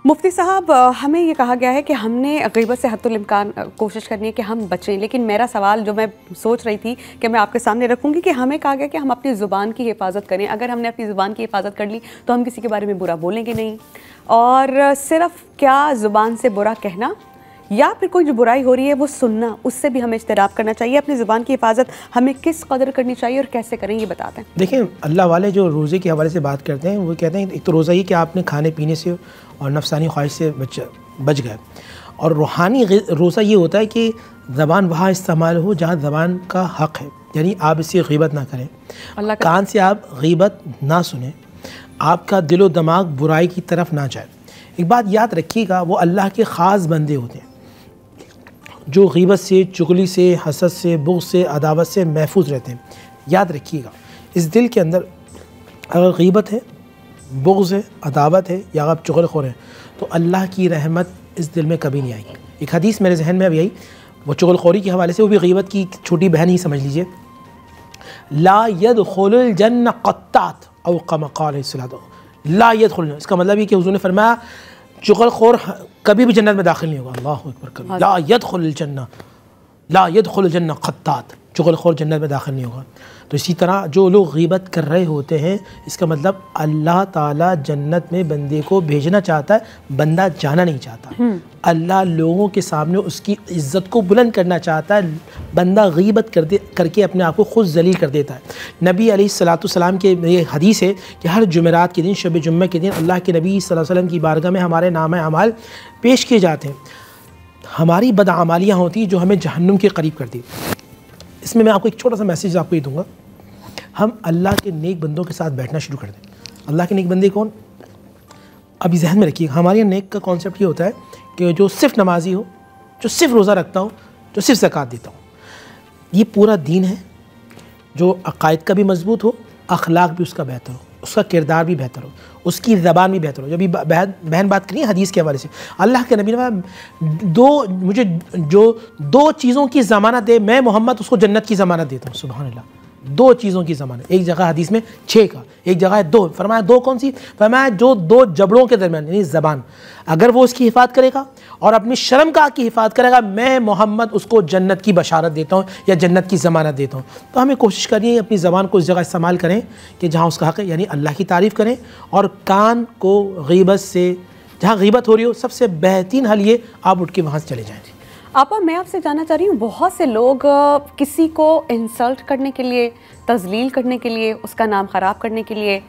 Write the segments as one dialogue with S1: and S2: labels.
S1: मुफ्ती साहब, हमें ये कहा गया है कि हमने ग़ीबत से हद्दुल इम्कान कोशिश करनी है कि हम बचें, लेकिन मेरा सवाल जो मैं सोच रही थी कि मैं आपके सामने रखूँगी कि हमें कहा गया कि हम अपनी ज़ुबान की हिफाजत करें। अगर हमने अपनी ज़ुबान की हिफाजत कर ली तो हम किसी के बारे में बुरा बोलेंगे नहीं, और सिर्फ़ क्या ज़ुबान से बुरा कहना या फिर कोई जो बुराई हो रही है वो सुनना, उससे भी हमें इज्तनाब करना चाहिए। अपनी ज़ुबान की हिफाजत हमें किस कदर करनी चाहिए और कैसे करें, ये बताते हैं।
S2: देखिए, अल्लाह वाले जो रोज़े के हवाले से बात करते हैं वो कहते हैं एक तो रोज़ा ये कि आपने खाने पीने से और नफसानी ख्वाहिश से बच गए, और रूहानी रोज़ा ये होता है कि ज़बान वहाँ इस्तेमाल हो जहाँ ज़बान का हक़ है, यानी आप इससे ग़ीबत ना करें, कान से आप ग़ीबत ना सुने, आपका दिलो दिमाग बुराई की तरफ ना जाए। एक बात याद रखिएगा, वो अल्लाह के ख़ास बंदे होते हैं जो ग़ीबत से, चुगली से, हसद से, बुग़्ज़ से, अदावत से महफूज रहते हैं। याद रखिएगा, इस दिल के अंदर अगर ग़ीबत है, बुग़्ज़ है, अदावत है या आप चुगलखोर हैं, तो अल्लाह की रहमत इस दिल में कभी नहीं आएगी। एक हदीस मेरे जहन में अब यही, वो चुगलखोरी के हवाले से, वो भी ग़ीबत की छोटी बहन ही समझ लीजिए। ला यदखुलुल जन्नह क़त्तात औ कमा क़ाल अलैहिस्सलाम, ला यदखुल, इसका मतलब ये कि हुज़ूर ने फरमाया चुगलखोर कभी भी जन्नत में दाखिल नहीं होगा। अल्लाहु अकबर कबीर। ला यदखुलुल जन्नह, ला यदखुलुल जन्नह क़त्तात, चुगलखोर जन्नत में दाखिल नहीं होगा। तो इसी तरह जो लोग ग़ीबत कर रहे होते हैं, इसका मतलब अल्लाह ताला जन्नत में बंदे को भेजना चाहता है, बंदा जाना नहीं चाहता। अल्लाह लोगों के सामने उसकी इज़्ज़त को बुलंद करना चाहता है, बंदा ग़ीबत करके अपने आप को खुद ज़लील कर देता है। नबी अलैहिस्सलाम के ये हदीस है कि हर जुमेरात के दिन, शब जुम्मे के दिन, अल्लाह के नबी सल्लल्लाहु अलैहि वसल्लम की बारगाह में हमारे नाम अमाल पेश किए जाते हैं। हमारी बदअमालियाँ होती जो हमें जहन्नुम के करीब करती। इसमें मैं आपको एक छोटा सा मैसेज आपको ये दूंगा, हम अल्लाह के नेक बंदों के साथ बैठना शुरू कर दें। अल्लाह के नेक बंदे कौन? अभी जहन में रखिए, हमारे यहाँ नेक का कॉन्सेप्ट ये होता है कि जो सिर्फ नमाजी हो, जो सिर्फ रोज़ा रखता हो, जो सिर्फ ज़कात देता हो, ये पूरा दीन है। जो अक़ायद का भी मजबूत हो, अखलाक भी उसका बेहतर हो, उसका किरदार भी बेहतर हो, उसकी ज़बान भी बेहतर हो। जब भी बहन बात करिए हदीस के हवाले से, अल्लाह के नबी ने मुझे जो 2 चीज़ों की ज़मानत दे, मैं मोहम्मद उसको जन्नत की ज़मानत देता हूँ। सुभान अल्लाह, 2 चीज़ों की ज़मानत। एक जगह हदीस में 6 का, एक जगह 2। फरमाया 2 कौन सी? फरमाया जो 2 जबड़ों के दरमियान, यानी ज़बान, अगर वो उसकी हिफाजत करेगा और अपनी शर्म का की हिफाजत करेगा, मैं मोहम्मद उसको जन्नत की बशारत देता हूँ या जन्नत की ज़मानत देता हूँ। तो हमें कोशिश करनी है अपनी ज़बान को उस जगह इस्तेमाल करें कि जहाँ उसका हक़ है, यानी अल्लाह की तारीफ़ करें, और कान को ग़ीबत से, जहाँ ग़ीबत हो रही हो, सबसे बेहतरीन हल ये, आप उठ के वहाँ से चले जाएँ।
S1: आपा, मैं आपसे जानना चाह रही हूँ, बहुत से लोग किसी को इंसल्ट करने के लिए, तज़लील करने के लिए, उसका नाम ख़राब करने के लिए,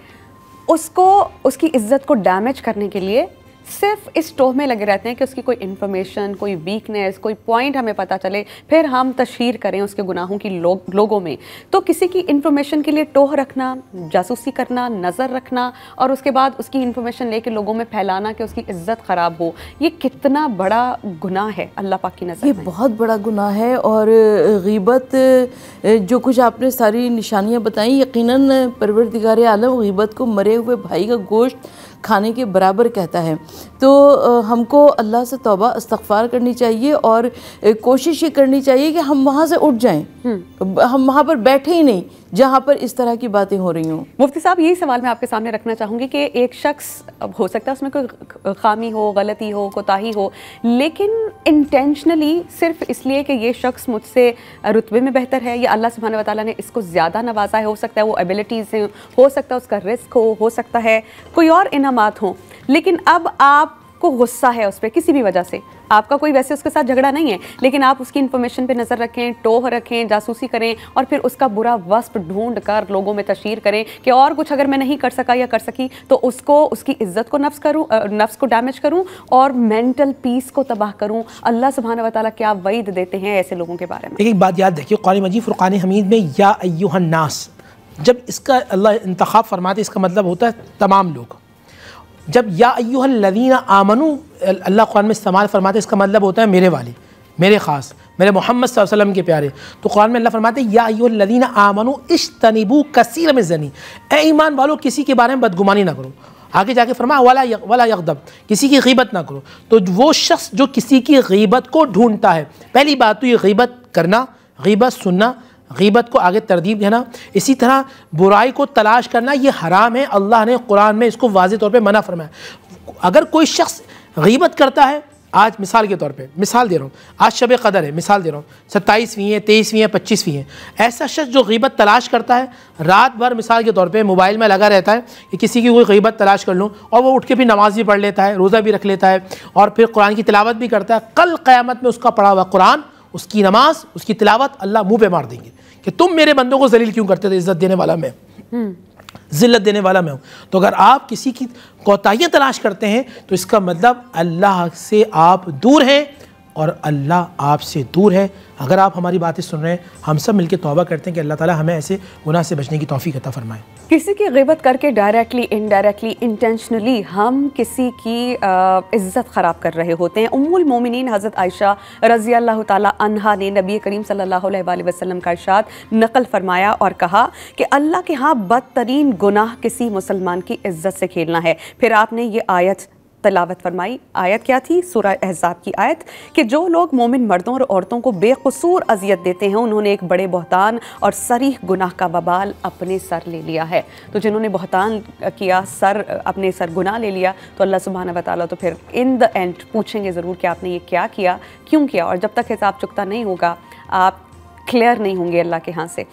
S1: उसको, उसकी इज़्ज़त को डैमेज करने के लिए सिर्फ इस टोह में लगे रहते हैं कि उसकी कोई इन्फॉर्मेशन, कोई वीकनेस, कोई पॉइंट हमें पता चले, फिर हम तशहीर करें उसके गुनाहों की लोगों में। तो किसी की इन्फॉर्मेशन के लिए टोह रखना, जासूसी करना, नज़र रखना, और उसके बाद उसकी इन्फॉर्मेशन लेके लोगों में फैलाना कि उसकी इज़्ज़त ख़राब हो, ये कितना बड़ा गुनाह है अल्लाह पाक की नज़र में?
S3: ये बहुत बड़ा गुनाह है। और ग़ीबत, जो कुछ आपने सारी निशानियाँ बताई, यकीनन परवरदिगार आलम ग़ीबत को मरे हुए भाई का गोश्त खाने के बराबर कहता है। तो हमको अल्लाह से तौबा इस्तग़फ़ार करनी चाहिए और कोशिश ये करनी चाहिए कि हम वहाँ से उठ जाएं, हम वहाँ पर बैठे ही नहीं जहाँ पर इस तरह की बातें हो रही हों।
S1: मुफ्ती साहब, यही सवाल मैं आपके सामने रखना चाहूँगी कि एक शख्स, हो सकता है उसमें कोई खामी हो, गलती हो, कोताही हो, लेकिन इंटेंशनली सिर्फ इसलिए कि ये शख्स मुझसे रुतबे में बेहतर है या अल्लाह सुब्हानहू व तआला ने इसको ज़्यादा नवाजा है, हो सकता है वो एबिलिटीज़ से, हो सकता है उसका रिस्क हो सकता है कोई और इनामात हों, लेकिन अब आपको गुस्सा है उस पर किसी भी वजह से, आपका कोई वैसे उसके साथ झगड़ा नहीं है, लेकिन आप उसकी इन्फॉर्मेशन पे नज़र रखें, टोह रखें, जासूसी करें, और फिर उसका बुरा वस्फ ढूंढ कर लोगों में तशहीर करें कि और कुछ अगर मैं नहीं कर सका या कर सकी तो उसको, उसकी इज़्ज़त को नफ्स को डैमेज करूं और मेंटल पीस को तबाह करूं। अल्लाह सुब्हानहू व तआला क्या वईद देते हैं ऐसे लोगों के बारे में?
S2: एक बात याद रखिए, कुरान मजीद फुरक़ान हमीद में या अय्युहन नास, जब इसका अल्लाह इंतखाब फरमाते, इसका मतलब होता है तमाम लोग। जब या अय्युहल लज़ीना आमनू अल्लाह कुरान में इस्तेमाल फरमाते, इसका मतलब होता है मेरे वाले, मेरे ख़ास, मेरे मोहम्मद सल्लल्लाहु अलैहि वसल्लम के प्यारे। तो कुरान में अल्लाह फरमाते या अय्युहल लज़ीना आमनू इज्तनिबू कसीरम मिन ज़नी, ए ईमान वालों किसी के बारे में बदगुमानी ना करो। आगे जाके फरमाया वला यग़दब, किसी की ग़ीबत ना करो। तो वो शख्स जो किसी की ग़ीबत को ढूंढता है, पहली बात तो ये ग़ीबत करना, ग़ीबत सुनना, ग़ीबत को आगे तरदीब देना, इसी तरह बुराई को तलाश करना, ये हराम है। अल्लाह ने कुरान में इसको वाज़ेह तौर पे मना फरमाया। अगर कोई शख्स गीबत करता है, आज मिसाल के तौर पे मिसाल दे रहा हूँ, आज शब कदर है, मिसाल दे रहा हूँ, 27वीं है, 23वीं है, 25वीं है, ऐसा शख्स जो गीबत तलाश करता है, रात भर मिसाल के तौर पे मोबाइल में लगा रहता है कि किसी की कोई गीबत तलाश कर लूँ, और वो उठ के फिर नमाज भी पढ़ लेता है, रोज़ा भी रख लेता है, और फिर कुरान की तिलावत भी करता है, कल क़यामत में उसका पढ़ा हुआ कुरान, उसकी नमाज, उसकी तिलावत अल्लाह मुँह पे मार देंगे कि तुम मेरे बंदों को जलील क्यों करते थे, इज़्ज़त देने वाला मैं, ज़िल्लत देने वाला मैं हूँ। तो अगर आप किसी की कोताहियाँ तलाश करते हैं तो इसका मतलब अल्लाह से आप दूर हैं और अल्लाह आपसे दूर है। अगर आप हमारी बातें सुन रहे हैं, हम सब मिलकर तौबा करते हैं कि अल्लाह ताला हमें ऐसे गुनाह से बचने की तौफीक अता फरमाए।
S1: किसी की ग़ीबत करके डायरेक्टली, इनडायरेक्टली, इंटेंशनली हम किसी की इज़्ज़त ख़राब कर रहे होते हैं। उम्मुल मोमिनीन हज़रत आयशा रज़ी अल्लाह ताला अन्हा ने नबी करीम सल्लल्लाहु अलैहि वसल्लम का इरशाद नकल फरमाया और कहा कि अल्लाह के यहाँ बदतरीन गुनाह किसी मुसलमान की इज़्ज़त से खेलना है। फिर आपने ये आयत तलावत फरमाई। आयत क्या थी? सूरह अहज़ाब की आयत कि जो लोग मोमिन मर्दों और औरतों को बेकसूर अजियत देते हैं उन्होंने एक बड़े बहतान और सरीह गुनाह का वबाल अपने सर ले लिया है। तो जिन्होंने बहतान किया, अपने सर गुनाह ले लिया, तो अल्लाह सुब्हानहू व तआला तो फिर इन द एंड पूछेंगे ज़रूर कि आपने ये क्या किया, क्यों किया, और जब तक हिसाब चुकता नहीं होगा आप क्लियर नहीं होंगे अल्लाह के यहाँ से।